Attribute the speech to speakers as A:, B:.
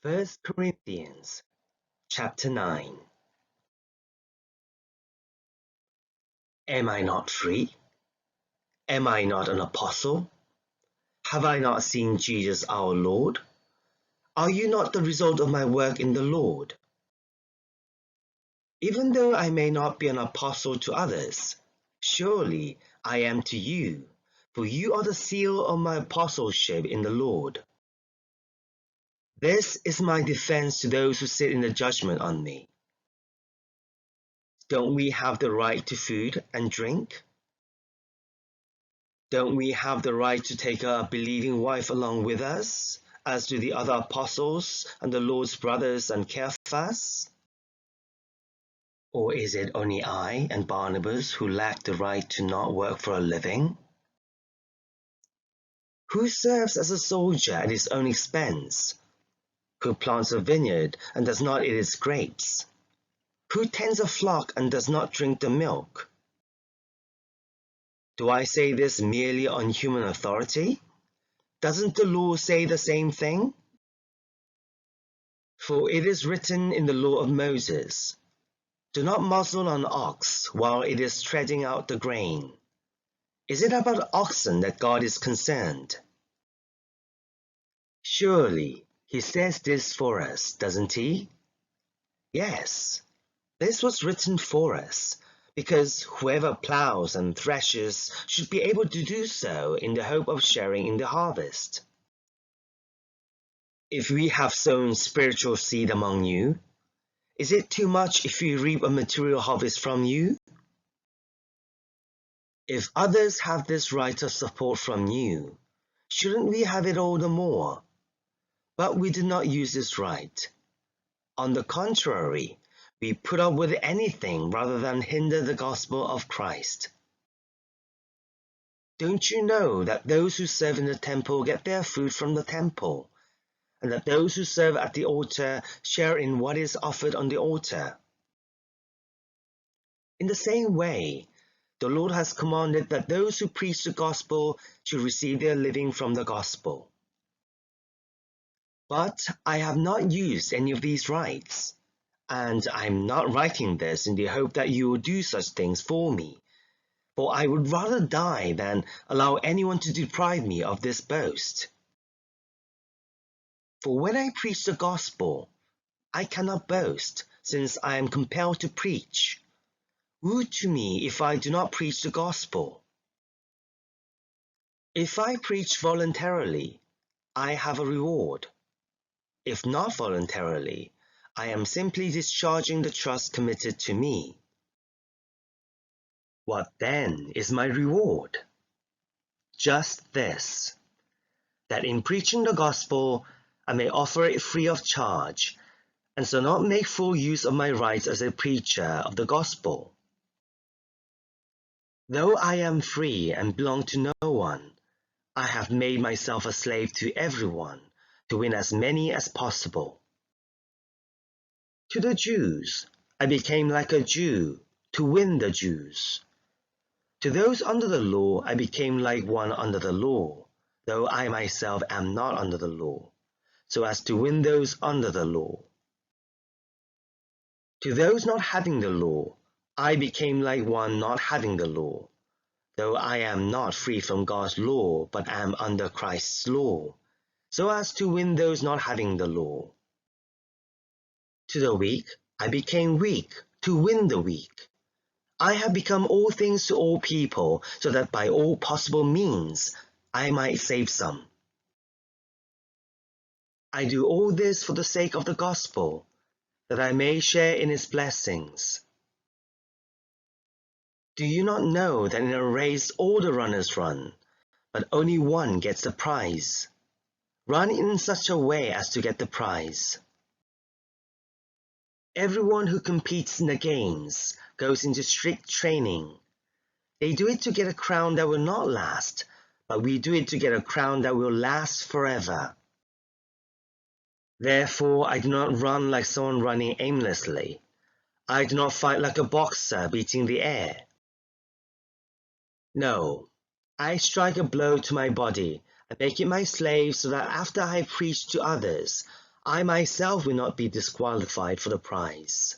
A: First Corinthians chapter 9. Am I not free? Am I not an apostle? Have I not seen Jesus our Lord? Are you not the result of my work in the Lord? Even though I may not be an apostle to others, surely I am to you, for you are the seal of my apostleship in the Lord. This is my defense to those who sit in the judgment on me. Don't we have the right to food and drink? Don't we have the right to take a believing wife along with us, as do the other apostles and the Lord's brothers and Cephas? Or is it only I and Barnabas who lack the right to not work for a living? Who serves as a soldier at his own expense? Who plants a vineyard and does not eat its grapes? Who tends a flock and does not drink the milk? Do I say this merely on human authority? Doesn't the law say the same thing? For it is written in the law of Moses, do not muzzle an ox while it is treading out the grain. Is it about oxen that God is concerned? Surely he says this for us, doesn't he? Yes, this was written for us, because whoever plows and threshes should be able to do so in the hope of sharing in the harvest. If we have sown spiritual seed among you, is it too much if we reap a material harvest from you? If others have this right of support from you, shouldn't we have it all the more? But we do not use this right. On the contrary, we put up with anything rather than hinder the gospel of Christ. Don't you know that those who serve in the temple get their food from the temple, and that those who serve at the altar share in what is offered on the altar? In the same way, the Lord has commanded that those who preach the gospel should receive their living from the gospel. But I have not used any of these rights, and I am not writing this in the hope that you will do such things for me, for I would rather die than allow anyone to deprive me of this boast. For when I preach the gospel, I cannot boast, since I am compelled to preach. Woe to me if I do not preach the gospel. If I preach voluntarily, I have a reward. If not voluntarily, I am simply discharging the trust committed to me. What then is my reward? Just this, that in preaching the gospel, I may offer it free of charge, and so not make full use of my rights as a preacher of the gospel. Though I am free and belong to no one, I have made myself a slave to everyone to win as many as possible. To the Jews, I became like a Jew to win the Jews. To those under the law, I became like one under the law, though I myself am not under the law, so as to win those under the law. To those not having the law, I became like one not having the law, though I am not free from God's law, but am under Christ's law, so as to win those not having the law. To the weak, I became weak to win the weak. I have become all things to all people, so that by all possible means I might save some. I do all this for the sake of the gospel, that I may share in its blessings. Do you not know that in a race all the runners run, but only one gets the prize? Run in such a way as to get the prize. Everyone who competes in the games goes into strict training. They do it to get a crown that will not last, but we do it to get a crown that will last forever. Therefore, I do not run like someone running aimlessly. I do not fight like a boxer beating the air. No, I strike a blow to my body and make it my slave, so that after I have preached to others, I myself will not be disqualified for the prize.